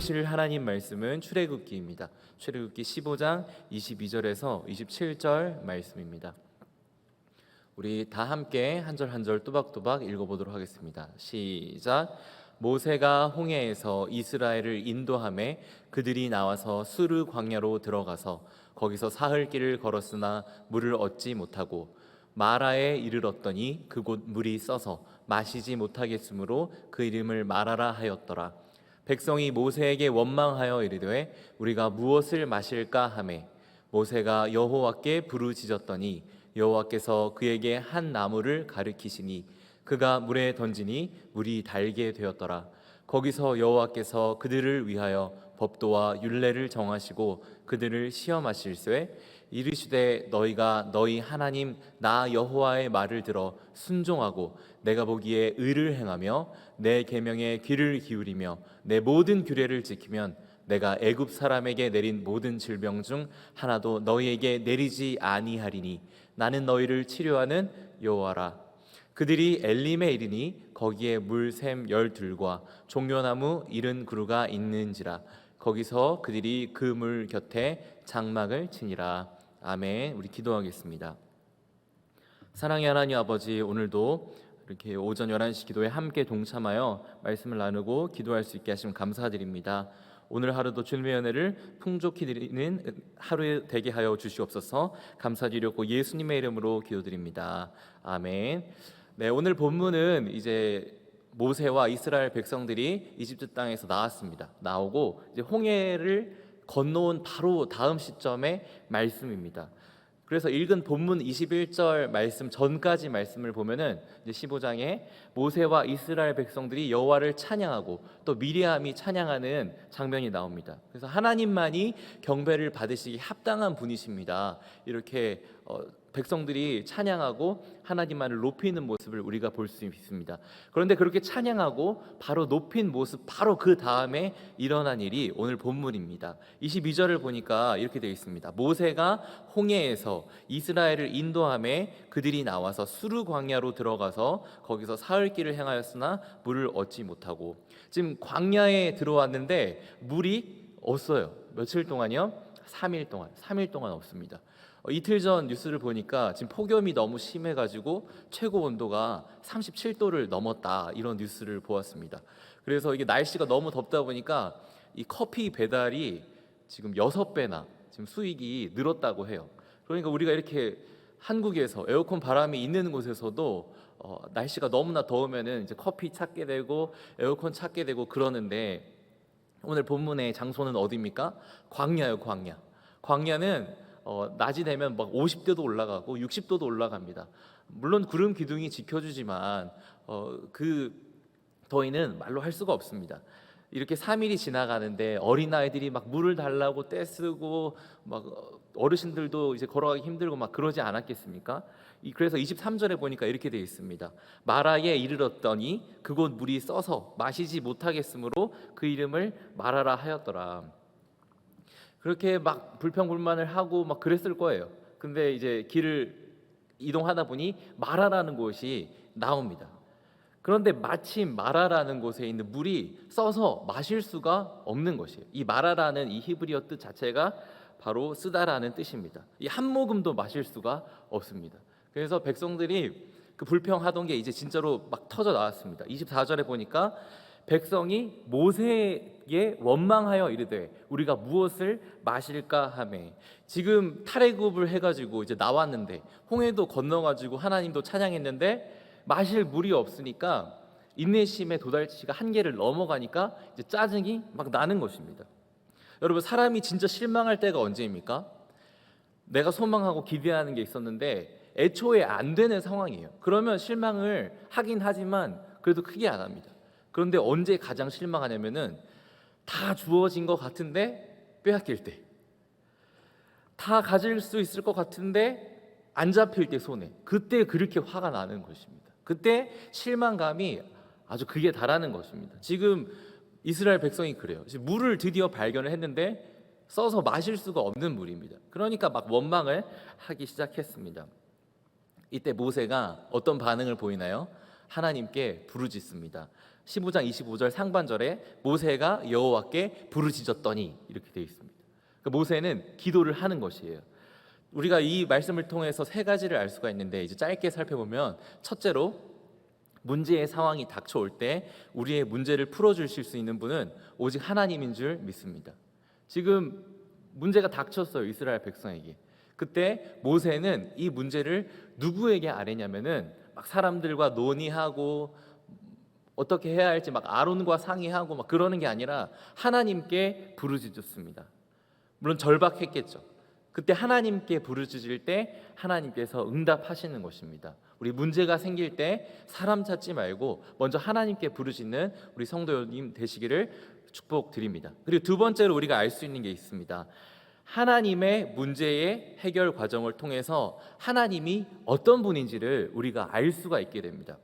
보실 하나님 말씀은 출애굽기입니다. 출애굽기 15장 22절에서 27절 말씀입니다. 우리 다 함께 한 절 한 절 또박또박 읽어보도록 하겠습니다. 시작. 모세가 홍해에서 이스라엘을 인도하매 그들이 나와서 수르 광야로 들어가서 거기서 사흘 길을 걸었으나 물을 얻지 못하고 마라에 이르렀더니 그곳 물이 써서 마시지 못하겠으므로 그 이름을 마라라 하였더라. 백성이 모세에게 원망하여 이르되 우리가 무엇을 마실까 하매 모세가 여호와께 부르짖었더니 여호와께서 그에게 한 나무를 가리키시니 그가 물에 던지니 물이 달게 되었더라. 거기서 여호와께서 그들을 위하여 법도와 율례를 정하시고 그들을 시험하실세 이르시되 너희가 너희 하나님 나 여호와의 말을 들어 순종하고 내가 보기에 의를 행하며 내 계명에 귀를 기울이며 내 모든 규례를 지키면 내가 애굽 사람에게 내린 모든 질병 중 하나도 너희에게 내리지 아니하리니 나는 너희를 치료하는 여호와라. 그들이 엘림에 이르니 거기에 물샘 12과 종려나무 70그루가 있는지라. 거기서 그들이 그 물 곁에 장막을 치니라. 아멘. 우리 기도하겠습니다. 사랑의 하나님 아버지, 오늘도 이렇게 오전 11시 기도에 함께 동참하여 말씀을 나누고 기도할 수 있게 하시면 감사드립니다. 오늘 하루도 주님의 은혜를 풍족히 드리는 하루 되게 하여 주시옵소서. 감사드렸고 예수님의 이름으로 기도드립니다. 아멘. 네, 오늘 본문은 이제 모세와 이스라엘 백성들이 이집트 땅에서 나왔습니다. 나오고 이제 홍해를 건너온 바로 다음 시점의 말씀입니다. 그래서 읽은 본문 21절 말씀 전까지 말씀을 보면은 이제 15장에 모세와 이스라엘 백성들이 여호와를 찬양하고 또 미리암이 찬양하는 장면이 나옵니다. 그래서 하나님만이 경배를 받으시기 합당한 분이십니다. 이렇게 백성들이 찬양하고 하나님만을 높이는 모습을 우리가 볼 수 있습니다. 그런데 그렇게 찬양하고 바로 높인 모습, 바로 그 다음에 일어난 일이 오늘 본문입니다. 22절을 보니까 이렇게 되어 있습니다. 모세가 홍해에서 이스라엘을 인도하매 그들이 나와서 수르 광야로 들어가서 거기서 사흘 길을 행하였으나 물을 얻지 못하고, 지금 광야에 들어왔는데 물이 없어요. 며칠 동안이요? 3일 동안 없습니다. 이틀 전 뉴스를 보니까 지금 폭염이 너무 심해가지고 최고 온도가 37도를 넘었다, 이런 뉴스를 보았습니다. 그래서 이게 날씨가 너무 덥다 보니까 이 커피 배달이 지금 6배나 지금 수익이 늘었다고 해요. 그러니까 우리가 이렇게 한국에서 에어컨 바람이 있는 곳에서도 날씨가 너무나 더우면은 이제 커피 찾게 되고 에어컨 찾게 되고 그러는데, 오늘 본문의 장소는 어디입니까? 광야예요. 광야는 낮이 되면 막 50도도 올라가고 60도도 올라갑니다. 물론 구름 기둥이 지켜주지만 그 더위는 말로 할 수가 없습니다. 이렇게 3일이 지나가는데 어린아이들이 막 물을 달라고 떼쓰고 막 어르신들도 이제 걸어가기 힘들고 막 그러지 않았겠습니까? 그래서 23절에 보니까 이렇게 되어 있습니다. 마라에 이르렀더니 그곳 물이 써서 마시지 못하겠으므로 그 이름을 마라라 하였더라. 그렇게 막 불평불만을 하고 막 그랬을 거예요. 근데 이제 길을 이동하다 보니 마라라는 곳이 나옵니다. 그런데 마침 마라라는 곳에 있는 물이 써서 마실 수가 없는 것이에요. 이 마라라는 이 히브리어 뜻 자체가 바로 쓰다라는 뜻입니다. 이 한 모금도 마실 수가 없습니다. 그래서 백성들이 그 불평하던 게 이제 진짜로 막 터져 나왔습니다. 24절에 보니까 백성이 모세에게 원망하여 이르되 우리가 무엇을 마실까 하매, 지금 탈애굽을 해가지고 이제 나왔는데 홍해도 건너가지고 하나님도 찬양했는데 마실 물이 없으니까 인내심의 도달치가 한계를 넘어가니까 이제 짜증이 막 나는 것입니다. 여러분, 사람이 진짜 실망할 때가 언제입니까? 내가 소망하고 기대하는 게 있었는데 애초에 안 되는 상황이에요. 그러면 실망을 하긴 하지만 그래도 크게 안 합니다. 그런데 언제 가장 실망하냐면은 다 주어진 것 같은데 빼앗길 때, 다 가질 수 있을 것 같은데 안 잡힐 때 손에, 그때 그렇게 화가 나는 것입니다. 그때 실망감이 아주 극에 달하는 것입니다. 지금 이스라엘 백성이 그래요. 지금 물을 드디어 발견을 했는데 써서 마실 수가 없는 물입니다. 그러니까 막 원망을 하기 시작했습니다. 이때 모세가 어떤 반응을 보이나요? 하나님께 부르짖습니다. 15장 25절 상반절에 모세가 여호와께 부르짖었더니 이렇게 되어 있습니다. 그러니까 모세는 기도를 하는 것이에요. 우리가 이 말씀을 통해서 세 가지를 알 수가 있는데 이제 짧게 살펴보면 첫째로 문제의 상황이 닥쳐올 때 우리의 문제를 풀어주실 수 있는 분은 오직 하나님인 줄 믿습니다. 지금 문제가 닥쳤어요, 이스라엘 백성에게. 그때 모세는 이 문제를 누구에게 아뢰냐면은 막 사람들과 논의하고 어떻게 해야 할지 막 아론과 상의하고 막 그러는 게 아니라 하나님께 부르짖었습니다. 물론 절박했겠죠. 그때 하나님께 부르짖을 때 하나님께서 응답하시는 것입니다. 우리 문제가 생길 때 사람 찾지 말고 먼저 하나님께 부르짖는 우리 성도님 되시기를 축복드립니다. 그리고 두 번째로 우리가 알 수 있는 게 있습니다. 하나님의 문제의 해결 과정을 통해서 하나님이 어떤 분인지를 우리가 알 수가 있게 됩니다.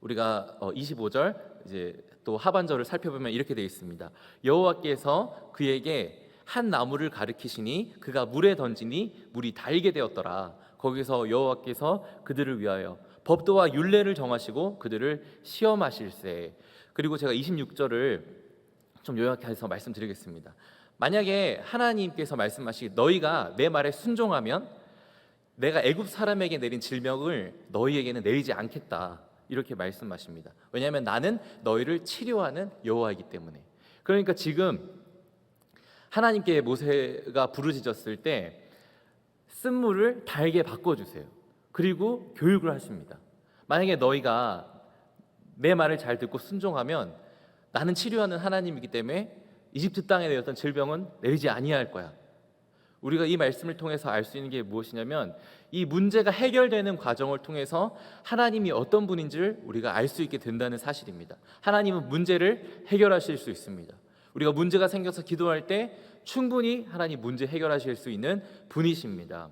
우리가 25절 이제 또 하반절을 살펴보면 이렇게 되어 있습니다. 여호와께서 그에게 한 나무를 가리키시니 그가 물에 던지니 물이 달게 되었더라. 거기서 여호와께서 그들을 위하여 법도와 율례를 정하시고 그들을 시험하실세. 그리고 제가 26절을 좀 요약해서 말씀드리겠습니다. 만약에 하나님께서 말씀하시기 너희가 내 말에 순종하면 내가 애굽 사람에게 내린 질병을 너희에게는 내리지 않겠다, 이렇게 말씀하십니다. 왜냐하면 나는 너희를 치료하는 여호와이기 때문에. 그러니까 지금 하나님께 모세가 부르짖었을 때 쓴물을 달게 바꿔주세요. 그리고 교육을 하십니다. 만약에 너희가 내 말을 잘 듣고 순종하면 나는 치료하는 하나님이기 때문에 이집트 땅에 내렸던 질병은 내리지 아니할 거야. 우리가 이 말씀을 통해서 알 수 있는 게 무엇이냐면 이 문제가 해결되는 과정을 통해서 하나님이 어떤 분인지를 우리가 알 수 있게 된다는 사실입니다. 하나님은 문제를 해결하실 수 있습니다. 우리가 문제가 생겨서 기도할 때 충분히 하나님 문제 해결하실 수 있는 분이십니다.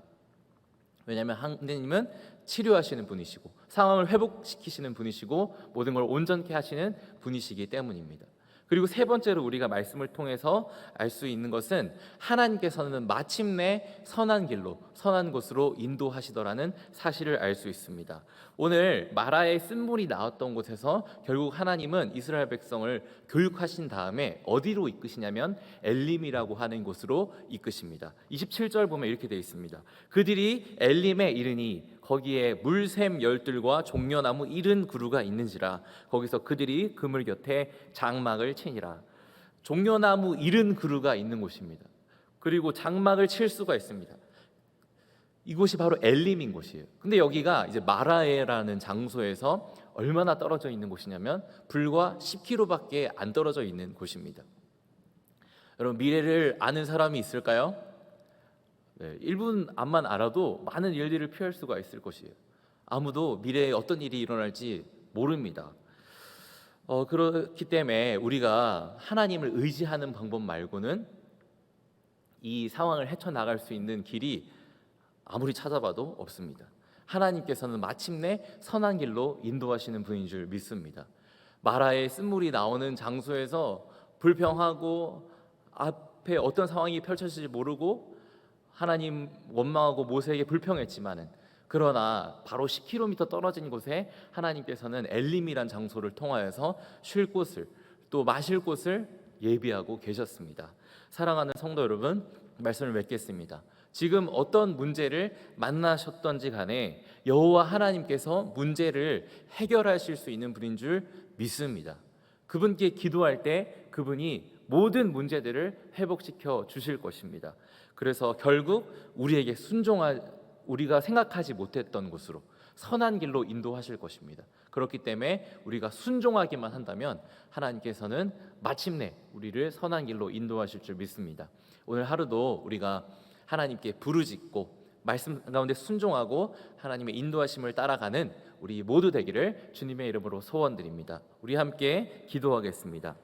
왜냐하면 하나님은 치료하시는 분이시고 상황을 회복시키시는 분이시고 모든 걸 온전케 하시는 분이시기 때문입니다. 그리고 세 번째로 우리가 말씀을 통해서 알 수 있는 것은 하나님께서는 마침내 선한 길로 선한 곳으로 인도하시더라는 사실을 알 수 있습니다. 오늘 마라의 쓴물이 나왔던 곳에서 결국 하나님은 이스라엘 백성을 교육하신 다음에 어디로 이끄시냐면 엘림이라고 하는 곳으로 이끄십니다. 27절 보면 이렇게 되어 있습니다. 그들이 엘림에 이르니 거기에 물샘 열들과 종려나무 70그루가 있는지라 거기서 그들이 그물 곁에 장막을 치니라. 종려나무 70그루가 있는 곳입니다. 그리고 장막을 칠 수가 있습니다. 이곳이 바로 엘림인 곳이에요. 근데 여기가 이제 마라에라는 장소에서 얼마나 떨어져 있는 곳이냐면 불과 10km밖에 안 떨어져 있는 곳입니다. 여러분, 미래를 아는 사람이 있을까요? 네, 1분 앞만 알아도 많은 일들을 피할 수가 있을 것이에요. 아무도 미래에 어떤 일이 일어날지 모릅니다. 그렇기 때문에 우리가 하나님을 의지하는 방법 말고는 이 상황을 헤쳐나갈 수 있는 길이 아무리 찾아봐도 없습니다. 하나님께서는 마침내 선한 길로 인도하시는 분인 줄 믿습니다. 마라의 쓴물이 나오는 장소에서 불평하고 앞에 어떤 상황이 펼쳐질지 모르고 하나님 원망하고 모세에게 불평했지만은 그러나 바로 10km 떨어진 곳에 하나님께서는 엘림이란 장소를 통하여서 쉴 곳을 또 마실 곳을 예비하고 계셨습니다. 사랑하는 성도 여러분, 말씀을 맺겠습니다. 지금 어떤 문제를 만나셨던지 간에 여호와 하나님께서 문제를 해결하실 수 있는 분인 줄 믿습니다. 그분께 기도할 때 그분이 모든 문제들을 회복시켜 주실 것입니다. 그래서 결국 우리에게 우리가 생각하지 못했던 곳으로 선한 길로 인도하실 것입니다. 그렇기 때문에 우리가 순종하기만 한다면 하나님께서는 마침내 우리를 선한 길로 인도하실 줄 믿습니다. 오늘 하루도 우리가 하나님께 부르짖고 말씀 가운데 순종하고 하나님의 인도하심을 따라가는 우리 모두 되기를 주님의 이름으로 소원드립니다. 우리 함께 기도하겠습니다.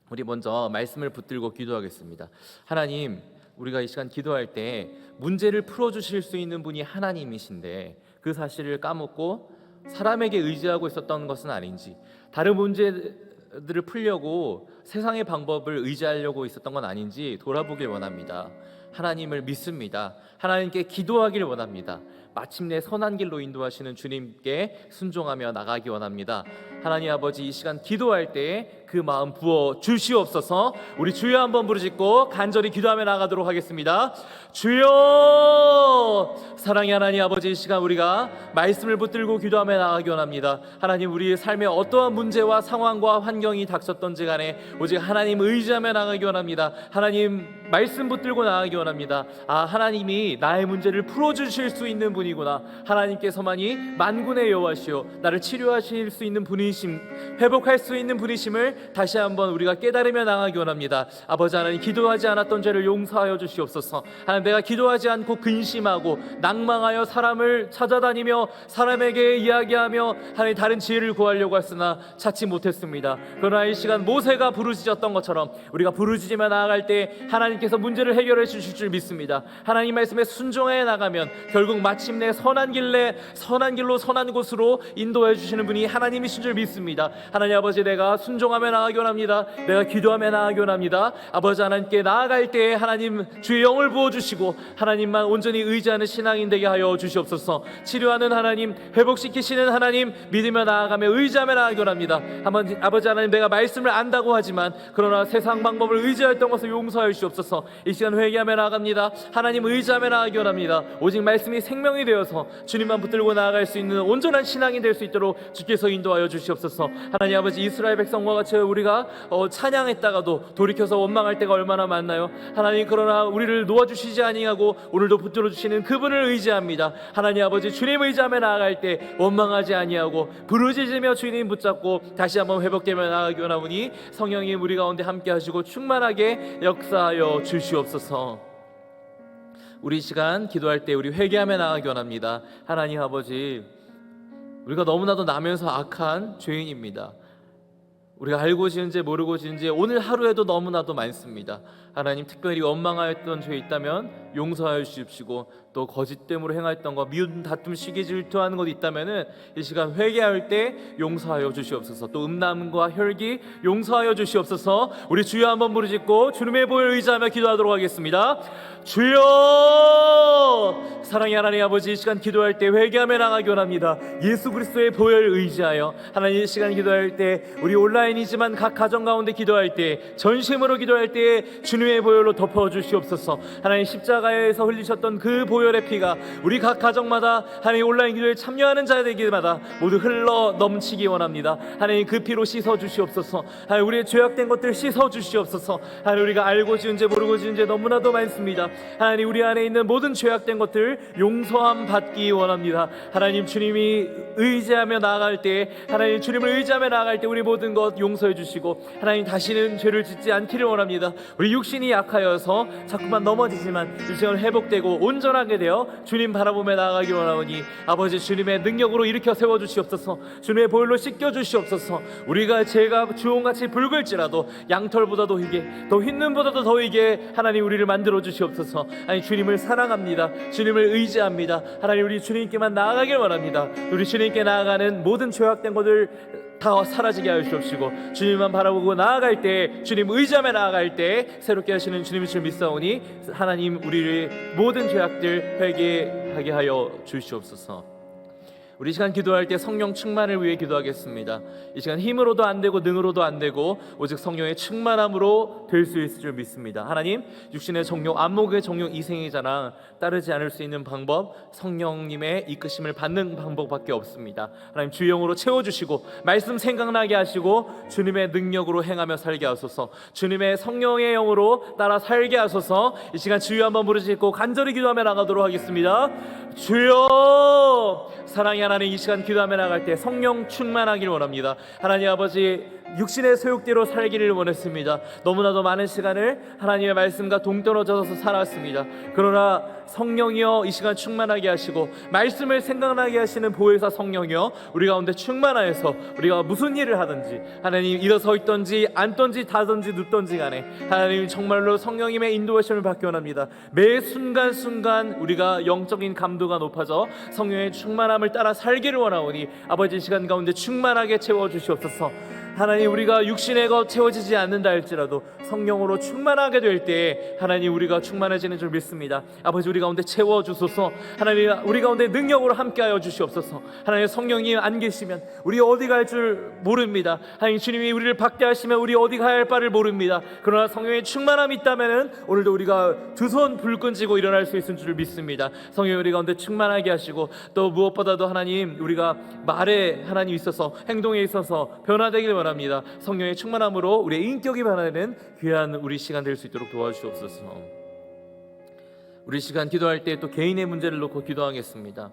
우리 먼저 말씀을 붙들고 기도하겠습니다. 하나님, 우리가 이 시간 기도할 때 문제를 풀어주실 수 있는 분이 하나님이신데 그 사실을 까먹고 사람에게 의지하고 있었던 것은 아닌지, 다른 문제들을 풀려고 세상의 방법을 의지하려고 있었던 건 아닌지 돌아보길 원합니다. 하나님을 믿습니다. 하나님께 기도하길 원합니다. 마침내 선한 길로 인도하시는 주님께 순종하며 나가기 원합니다. 하나님 아버지, 이 시간 기도할 때에 그 마음 부어 주시옵소서. 우리 주여 한번 부르짖고 간절히 기도하며 나가도록 하겠습니다. 주여! 사랑의 하나님 아버지, 이 시간 우리가 말씀을 붙들고 기도하며 나가기 원합니다. 하나님, 우리의 삶에 어떠한 문제와 상황과 환경이 닥쳤던지 간에 오직 하나님 의지하며 나가기 원합니다. 하나님 말씀 붙들고 나가기 원합니다. 하나님이 나의 문제를 풀어주실 수 있는 분이구나. 하나님께서만이 만군의 여호와시오, 나를 치료하실 수 있는 분이심, 회복할 수 있는 분이심을 다시 한번 우리가 깨달으며 나가기 원합니다. 아버지 하나님, 기도하지 않았던 죄를 용서하여 주시옵소서. 하나님, 내가 기도하지 않고 근심하고 낭망하여 사람을 찾아다니며 사람에게 이야기하며 하나님 다른 지혜를 구하려고 했으나 찾지 못했습니다. 그러나 이 시간 모세가 부르짖었던 것처럼 우리가 부르짖으며 나아갈 때 하나님께서 문제를 해결해 주실 줄 믿습니다. 하나님 말씀에 순종해 나가면 결국 마침내 선한 길로 선한 곳으로 인도해 주시는 분이 하나님이신 줄 믿습니다. 하나님 아버지, 내가 순종하며 나아가기 원합니다. 내가 기도하며 나아가기 원합니다. 아버지 하나님께 나아갈 때에 하나님 주의 영을 부어주시고 하나님만 온전히 의지하는 신앙인 되게 하여 주시옵소서. 치료하는 하나님, 회복시키시는 하나님 믿으며 나아가며 의지하며 나아가기 원합니다. 아버지 하나님, 내가 말씀을 안다고 하지만 그러나 세상 방법을 의지했던 것을 용서하여 주시옵소서. 이 시간 회개하며 나아갑니다. 하나님 의지하며 나아가기 원합니다. 오직 말씀이 생명이 되어서 주님만 붙들고 나아갈 수 있는 온전한 신앙이 될 수 있도록 주께서 인도하여 주시옵소서. 하나님 아버지, 이스라엘 백성과 같이 우리가 찬양했다가도 돌이켜서 원망할 때가 얼마나 많나요? 하나님, 그러나 우리를 놓아주시지 아니하고 오늘도 붙들어 주시는 그분을 의지합니다. 하나님 아버지, 주님 의지하며 나아갈 때 원망하지 아니하고 부르짖으며 주님 붙잡고 다시 한번 회복되며 나아가기 원하오니 성령님 우리 가운데 함께 하시고 충만하게 역사하여 주시옵소서. 우리 시간 기도할 때 우리 회개하며 나아가기 원합니다. 하나님 아버지, 우리가 너무나도 나면서 악한 죄인입니다. 우리가 알고 지은 죄 모르고 지은 죄 오늘 하루에도 너무나도 많습니다. 하나님, 특별히 원망하였던 죄 있다면 용서하여 주십시고, 또 거짓됨으로 행하였던 것, 미운 다툼 시기 질투하는 것 있다면은 이 시간 회개할 때 용서하여 주시옵소서. 또 음란과 혈기 용서하여 주시옵소서. 우리 주여 한번 부르짖고 주님의 보혈 의지하며 기도하도록 하겠습니다. 주여! 사랑의 하나님 아버지, 이 시간 기도할 때 회개하며 나가기 원합니다. 예수 그리스도의 보혈 의지하여 하나님, 이 시간 기도할 때 우리 온라인이지만 각 가정 가운데 기도할 때, 전심으로 기도할 때 주님의 보혈로 덮어주시옵소서. 하나님, 십자가에서 흘리셨던 그 보혈의 피가 우리 각 가정마다 하나님 온라인 기도에 참여하는 자들에게마다 모두 흘러 넘치기 원합니다. 하나님, 그 피로 씻어주시옵소서. 하나님, 우리의 죄악된 것들 씻어주시옵소서. 하나님, 우리가 알고 지은 죄 모르고 지은 죄 너무나도 많습니다. 하나님, 우리 안에 있는 모든 죄악된 것들 용서함 받기 원합니다. 하나님, 주님이 의지하며 나아갈 때, 하나님 주님을 의지하며 나아갈 때 우리 모든 것 용서해 주시고 하나님, 다시는 죄를 짓지 않기를 원합니다. 우리 육신이 약하여서 자꾸만 넘어지지만 이 시간 회복되고 온전하게 되어 주님 바라보며 나아가기 원하오니 아버지, 주님의 능력으로 일으켜 세워주시옵소서. 주님의 보혈로 씻겨주시옵소서. 우리가 죄가 주홍같이 붉을지라도 양털보다도 희게, 더 흰눈보다도 더 희게 하나님 우리를 만들어 주시옵소서. 하나님, 주님을 사랑합니다. 주님을 의지합니다. 하나님, 우리 주님께만 나아가길 원합니다. 우리 주님께 나아가는 모든 죄악된 것들 다 사라지게 하여 주옵시고, 주님만 바라보고 나아갈 때, 주님 의지하며 나아갈 때 새롭게 하시는 주님의 줄 믿사오니 하나님, 우리를 모든 죄악들 회개하게 하여 주시옵소서. 우리 시간 기도할 때 성령 충만을 위해 기도하겠습니다. 이 시간 힘으로도 안 되고 능으로도 안 되고 오직 성령의 충만함으로 될 수 있을 줄 믿습니다. 하나님, 육신의 정욕, 안목의 정욕, 이생의 자랑 따르지 않을 수 있는 방법, 성령님의 이끄심을 받는 방법밖에 없습니다. 하나님, 주의 영으로 채워주시고 말씀 생각나게 하시고 주님의 능력으로 행하며 살게 하소서. 주님의 성령의 영으로 따라 살게 하소서. 이 시간 주여 한번 부르짖고 간절히 기도하며 나가도록 하겠습니다. 주여! 사랑의 하나님, 이 시간 기도하며 나갈 때 성령 충만하길 원합니다. 하나님 아버지, 육신의 소욕대로 살기를 원했습니다. 너무나도 많은 시간을 하나님의 말씀과 동떨어져서 살았습니다. 그러나 성령이여, 이 시간 충만하게 하시고 말씀을 생각나게 하시는 보혜사 성령이여, 우리 가운데 충만하여서 우리가 무슨 일을 하든지, 하나님 일어서 있든지 앉든지 타든지 눕든지 간에 하나님 정말로 성령님의 인도하심을 받기 원합니다. 매 순간순간 우리가 영적인 감도가 높아져 성령의 충만함을 따라 살기를 원하오니 아버지, 이 시간 가운데 충만하게 채워주시옵소서. 하나님 우리가 육신의 것 채워지지 않는다 할지라도 성령으로 충만하게 될 때에 하나님 우리가 충만해지는 줄 믿습니다. 아버지 우리 가운데 채워주소서. 하나님 우리 가운데 능력으로 함께하여 주시옵소서. 하나님 성령이 안 계시면 우리 어디 갈 줄 모릅니다. 하나님 주님이 우리를 박대하시면 우리 어디 가야 할 바를 모릅니다. 그러나 성령의 충만함이 있다면 오늘도 우리가 두 손 불끈 쥐고 일어날 수 있을 줄 믿습니다. 성령이 우리 가운데 충만하게 하시고 또 무엇보다도 하나님 우리가 말에 하나님 있어서 행동에 있어서 변화되길 원합니다. 성령의 충만함으로 우리의 인격이 변화되는 귀한 우리 시간 될 수 있도록 도와주시옵소서. 우리 시간 기도할 때 또 개인의 문제를 놓고 기도하겠습니다.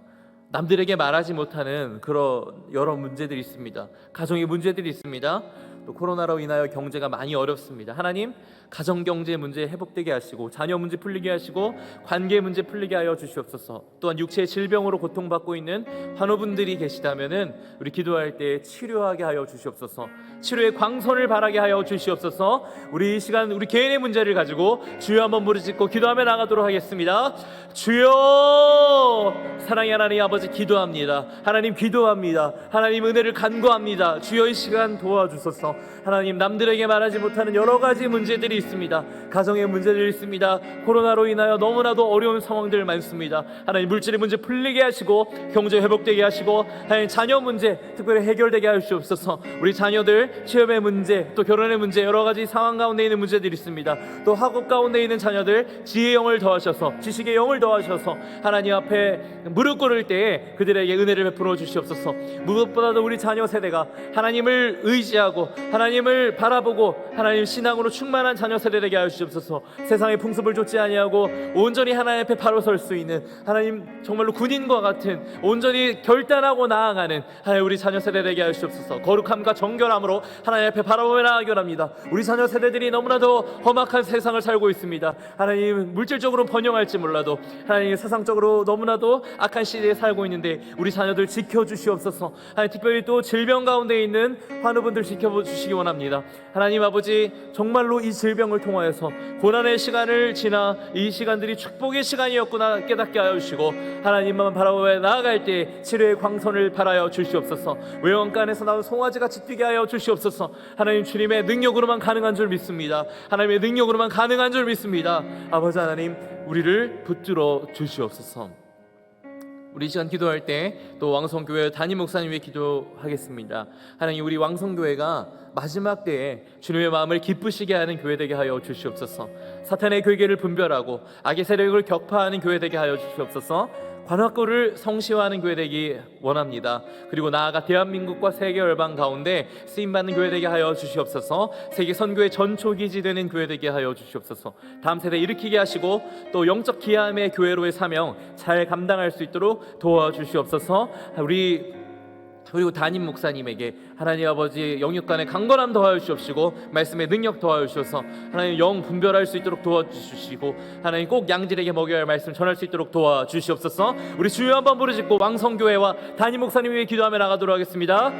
남들에게 말하지 못하는 그런 여러 문제들이 있습니다. 가정의 문제들이 있습니다. 또 코로나로 인하여 경제가 많이 어렵습니다. 하나님 가정 경제 문제 회복되게 하시고 자녀 문제 풀리게 하시고 관계 문제 풀리게 하여 주시옵소서. 또한 육체의 질병으로 고통받고 있는 환우분들이 계시다면은 우리 기도할 때 치료하게 하여 주시옵소서. 치료의 광선을 바라게 하여 주시옵소서. 우리 이 시간 우리 개인의 문제를 가지고 주여 한번 부르짖고 기도하며 나가도록 하겠습니다. 주여, 사랑의 하나님 아버지 기도합니다. 하나님 기도합니다. 하나님 은혜를 간구합니다. 주여 이 시간 도와주소서. 하나님 남들에게 말하지 못하는 여러 가지 문제들이 있습니다. 가정의 문제들이 있습니다. 코로나로 인하여 너무나도 어려운 상황들 많습니다. 하나님 물질의 문제 풀리게 하시고 경제 회복되게 하시고 하나님 자녀 문제 특별히 해결되게 하시옵소서. 우리 자녀들 취업의 문제 또 결혼의 문제 여러 가지 상황 가운데 있는 문제들이 있습니다. 또 학업 가운데 있는 자녀들 지혜의 영을 더하셔서 지식의 영을 더하셔서 하나님 앞에 무릎 꿇을 때에 그들에게 은혜를 베풀어 주시옵소서. 무엇보다도 우리 자녀 세대가 하나님을 의지하고 하나님을 바라보고 하나님 신앙으로 충만한 자녀 세대되게 하여 주시옵소서. 세상의 풍습을 좇지 아니하고 온전히 하나님 앞에 바로 설 수 있는 하나님 정말로 군인과 같은 온전히 결단하고 나아가는 하나님 우리 자녀 세대되게 하여 주시옵소서. 거룩함과 정결함으로 하나님 앞에 바라보며 나아가기 원합니다. 우리 자녀 세대들이 너무나도 험악한 세상을 살고 있습니다. 하나님 물질적으로 번영할지 몰라도 하나님 세상적으로 너무나도 악한 시대에 살고 있는데 우리 자녀들 지켜주시옵소서. 하나님 특별히 또 질병 가운데 있는 환우분들 지켜주시기 원합니다. 하나님 아버지 정말로 이 질병을 통하여서 고난의 시간을 지나 이 시간들이 축복의 시간이었구나 깨닫게 하여 주시고 하나님만 바라보며 나아갈 때 치료의 광선을 발하여 주시옵소서. 외양간 안에서 나온 송아지같이 뛰게 하여 주시옵소서. 하나님 주님의 능력으로만 가능한 줄 믿습니다. 하나님의 능력으로만 가능한 줄 믿습니다. 아버지 하나님 우리를 붙들어 주시옵소서. 우리 이 시간 기도할 때 또 왕성교회 담임 목사님 위해 기도하겠습니다. 하나님 우리 왕성교회가 마지막 때에 주님의 마음을 기쁘시게 하는 교회 되게 하여 주시옵소서. 사탄의 괴계를 분별하고 악의 세력을 격파하는 교회 되게 하여 주시옵소서. 관악구를 성시화하는 교회 되기 원합니다. 그리고 나아가 대한민국과 세계 열방 가운데 쓰임받는 교회 되게 하여 주시옵소서. 세계 선교의 전초기지 되는 교회 되게 하여 주시옵소서. 다음 세대 일으키게 하시고 또 영적 기함의 교회로의 사명 잘 감당할 수 있도록 도와주시옵소서. 그리고 담임 목사님에게 하나님 아버지 영육간의 강건함 더하여 주시옵시고 말씀의 능력 더하여 주셔서 하나님 영 분별할 수 있도록 도와주시고 하나님 꼭 양질에게 먹여야 할 말씀 전할 수 있도록 도와주시옵소서. 우리 주여 한번 부르짖고 왕성교회와 담임 목사님 위해 기도하며 나가도록 하겠습니다.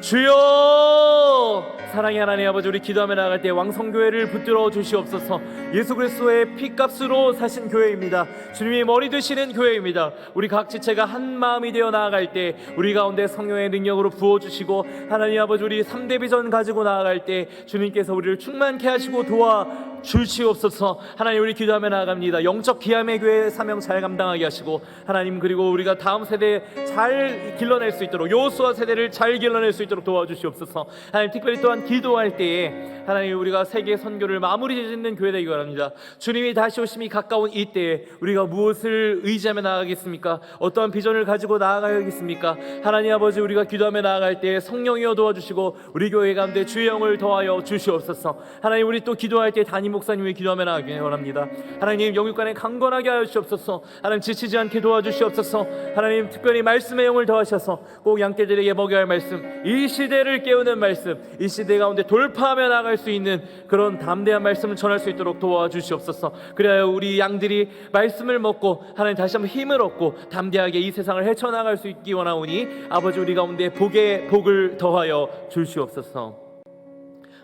주여, 사랑의 하나님 아버지 우리 기도하며 나갈 때 왕성교회를 붙들어 주시옵소서. 예수 그리스도의 피값으로 사신 교회입니다. 주님이 머리 되시는 교회입니다. 우리 각 지체가 한 마음이 되어 나아갈 때 우리 가운데 성령의 능력으로 부어주시고 하나님 아버지 우리 3대 비전 가지고 나아갈 때 주님께서 우리를 충만케 하시고 도와주시옵소서. 하나님 우리 기도하며 나아갑니다. 영적 기함의 교회 사명 잘 감당하게 하시고 하나님 그리고 우리가 다음 세대 잘 길러낼 수 있도록 여호수아 세대를 잘 길러낼 수 있도록 도와주시옵소서. 하나님 특별히 또한 기도할 때에 하나님 우리가 세계 선교를 마무리 짓는 교회 되기 바랍니다. 주님이 다시 오심이 가까운 이때에 우리가 무엇을 의지하며 나아가겠습니까? 어떠한 비전을 가지고 나아가야겠습니까? 하나님 아버지 우리가 기도하며 나아갈 때에 성령이여 도와주시고 우리 교회 가운데 주의 영을 더하여 주시옵소서. 하나님 우리 또 기도할 때 담임 목사님을 기도하며 나아가기 원합니다. 하나님 영육간에 강건하게 하여 주시옵소서. 하나님 지치지 않게 도와주시옵소서. 하나님 특별히 말씀의 영을 더하셔서 꼭 양떼들에게 먹여야 할 말씀 이 시대를 깨우는 말씀 이 시대 가운데 돌파하며 나아갈 수 있는 그런 담대한 말씀을 전할 수 있도록 도와주시옵소서. 그래야 우리 양들이 말씀을 먹고 하나님 다시 한번 힘을 얻고 담대하게 이 세상을 헤쳐나갈 수 있기 원하오니 아버지 우리 가운데 복의 복을 더하여 주시옵소서.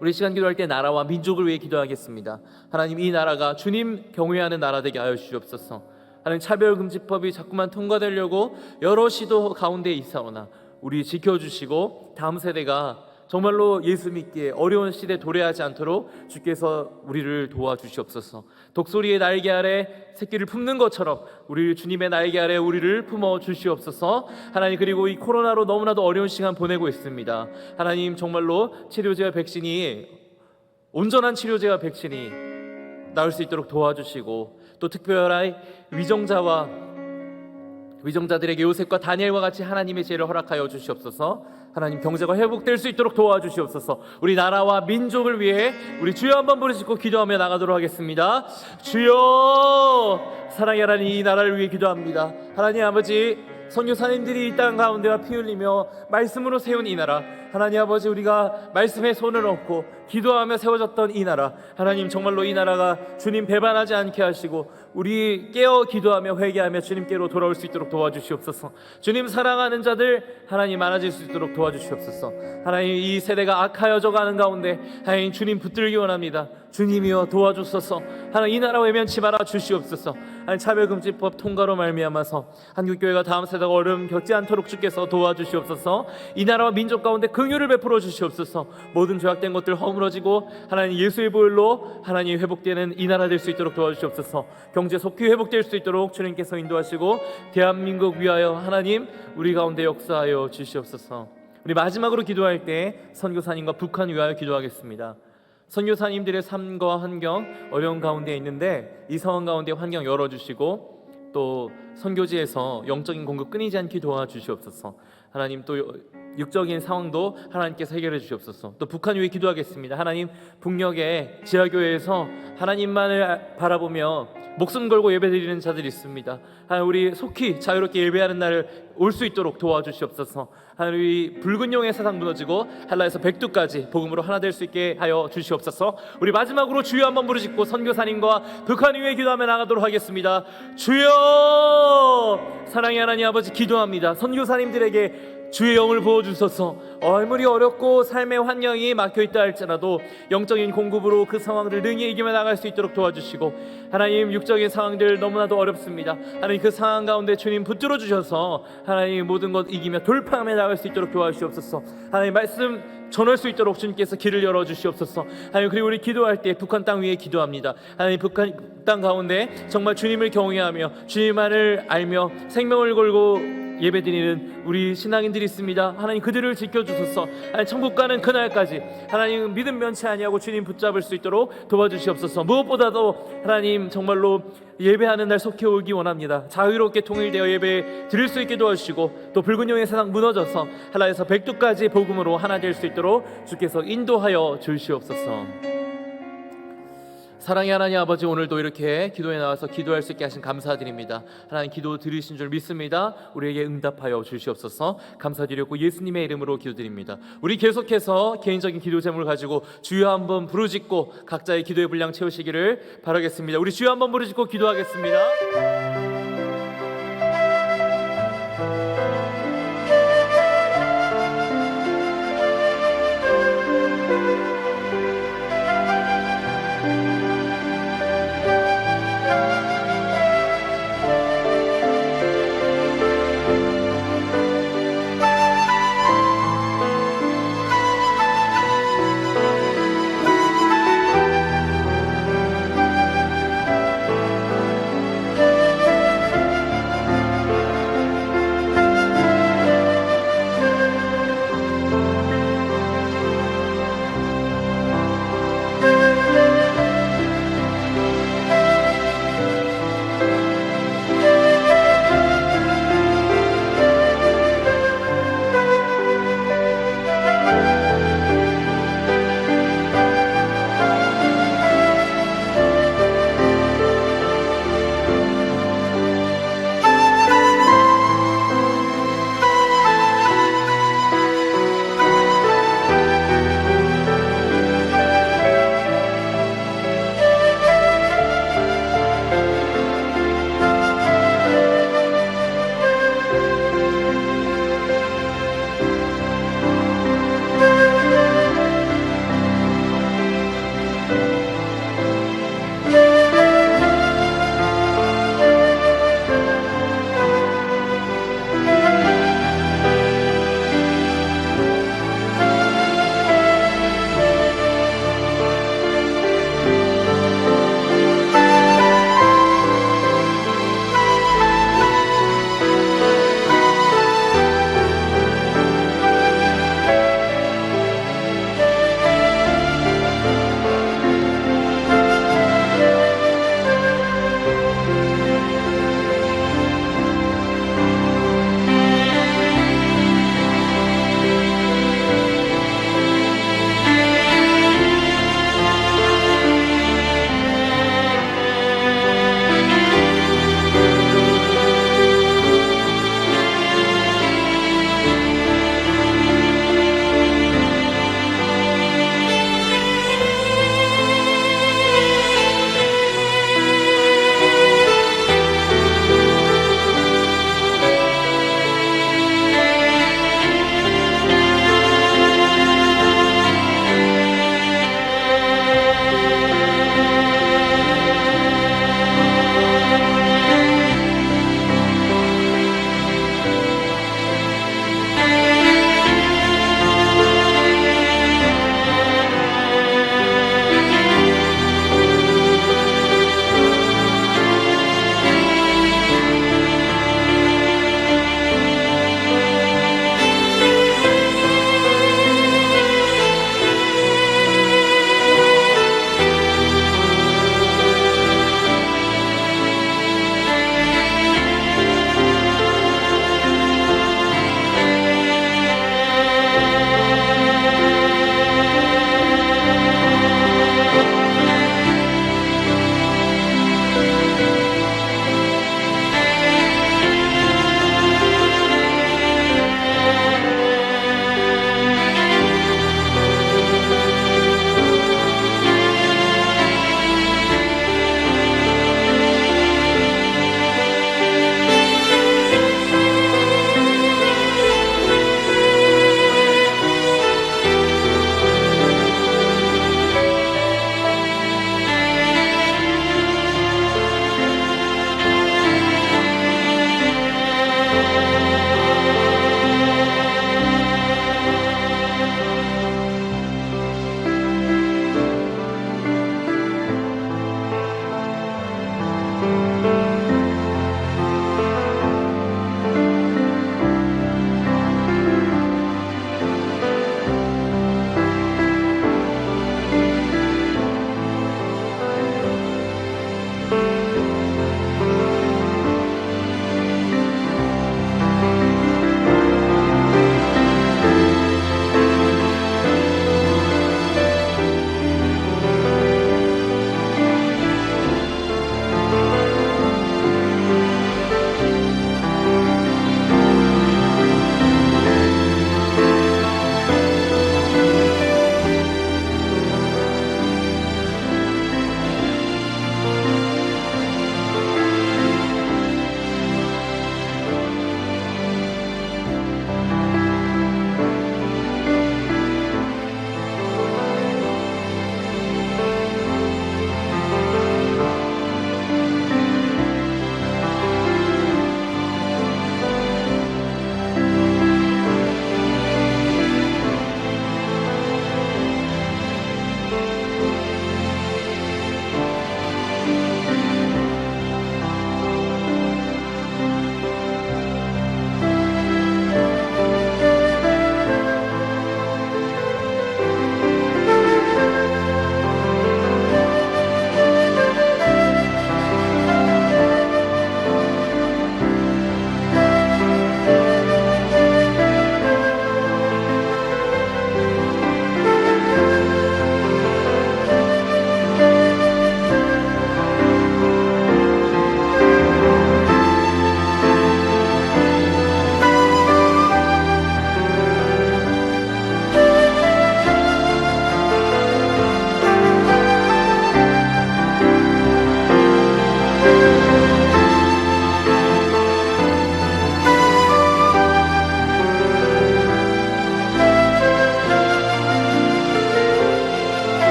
우리 시간 기도할 때 나라와 민족을 위해 기도하겠습니다. 하나님 이 나라가 주님 경외하는 나라 되게 하여 주시옵소서. 하나님 차별금지법이 자꾸만 통과되려고 여러 시도 가운데 있사오나 우리 지켜주시고 다음 세대가 정말로 예수 믿기에 어려운 시대 도래하지 않도록 주께서 우리를 도와주시옵소서. 독수리의 날개 아래 새끼를 품는 것처럼 우리 주님의 날개 아래 우리를 품어 주시옵소서. 하나님, 그리고 이 코로나로 너무나도 어려운 시간 보내고 있습니다. 하나님, 정말로 치료제와 백신이, 온전한 치료제와 백신이 나올 수 있도록 도와주시고, 또 특별히 위정자들에게 요셉과 다니엘과 같이 하나님의 지혜를 허락하여 주시옵소서. 하나님, 경제가 회복될 수 있도록 도와주시옵소서. 우리 나라와 민족을 위해 우리 주여 한번 부르짖고 기도하며 나가도록 하겠습니다. 주여, 사랑의 하나님, 이 나라를 위해 기도합니다. 하나님 아버지, 선교사님들이 이 땅 가운데와 피 흘리며 말씀으로 세운 이 나라, 하나님 아버지, 우리가 말씀에 손을 얹고 기도하며 세워졌던 이 나라, 하나님 정말로 이 나라가 주님 배반하지 않게 하시고 우리 깨어 기도하며 회개하며 주님께로 돌아올 수 있도록 도와주시옵소서. 주님 사랑하는 자들 하나님 많아질 수 있도록 도와주시옵소서. 하나님, 이 세대가 악하여져 가는 가운데 하나님 주님 붙들기 원합니다. 주님이여 도와주소서. 하나님, 이 나라 외면치 말아 주시옵소서. 하나님, 차별금지법 통과로 말미암아서 한국교회가 다음 세대가 어려움 겪지 않도록 주께서 도와주시옵소서. 이 나라와 민족 가운데 긍휼을 베풀어 주시옵소서. 모든 죄악된 것들 허물어지고 하나님 예수의 보혈로 하나님 회복되는 이 나라 될 수 있도록 도와주시옵소서. 경제 속히 회복될 수 있도록 주님께서 인도하시고 대한민국 위하여 하나님 우리 가운데 역사하여 주시옵소서. 우리 마지막으로 기도할 때 선교사님과 북한 위하여 기도하겠습니다. 선교사님들의 삶과 환경 어려운 가운데 있는데 이 상황 가운데 환경 열어주시고 또 선교지에서 영적인 공급 끊이지 않게 도와주시옵소서. 하나님, 또 육적인 상황도 하나님께서 해결해 주시옵소서. 또 북한 위해 기도하겠습니다. 하나님, 북녘의 지하교회에서 하나님만을 바라보며 목숨 걸고 예배드리는 자들이 있습니다. 하나님, 우리 속히 자유롭게 예배하는 날을 올 수 있도록 도와주시옵소서. 하나님, 이 붉은 용의 세상 무너지고 한라에서 백두까지 복음으로 하나 될 수 있게 하여 주시옵소서. 우리 마지막으로 주여 한번 부르짖고 선교사님과 북한 위해 기도하며 나가도록 하겠습니다. 주여, 사랑의 하나님 아버지, 기도합니다. 선교사님들에게 주의 영을 부어주소서. 아무리 어렵고 삶의 환경이 막혀있다 할지라도 영적인 공급으로 그 상황을 능히 이기며 나갈 수 있도록 도와주시고, 하나님 육적인 상황들 너무나도 어렵습니다. 하나님, 그 상황 가운데 주님 붙들어 주셔서 하나님 모든 것 이기며 돌파하며 나갈 수 있도록 도와주시옵소서. 하나님, 말씀 전할 수 있도록 주님께서 길을 열어주시옵소서. 하나님, 그리고 우리 기도할 때 북한 땅 위에 기도합니다. 하나님, 북한 땅 가운데 정말 주님을 경외하며 주님만을 알며 생명을 걸고 예배드리는 우리 신앙인들이 있습니다. 하나님, 그들을 지켜주소서. 하나님, 천국 가는 그날까지 하나님 믿음 면치 아니하고 주님 붙잡을 수 있도록 도와주시옵소서. 무엇보다도 하나님 정말로 예배하는 날 속히 오기 원합니다. 자유롭게 통일되어 예배 드릴 수 있게 도와주시고, 또 붉은 용의 세상 무너져서 한라에서 백두까지 복음으로 하나 될 수 있도록 주께서 인도하여 주시옵소서. 사랑의 하나님 아버지, 오늘도 이렇게 기도에 나와서 기도할 수 있게 하신 감사드립니다. 하나님, 기도 들으신 줄 믿습니다. 우리에게 응답하여 주시옵소서. 감사드렸고 예수님의 이름으로 기도드립니다. 우리 계속해서 개인적인 기도 제목을 가지고 주여 한번 부르짖고 각자의 기도의 분량 채우시기를 바라겠습니다. 우리 주여 한번 부르짖고 기도하겠습니다.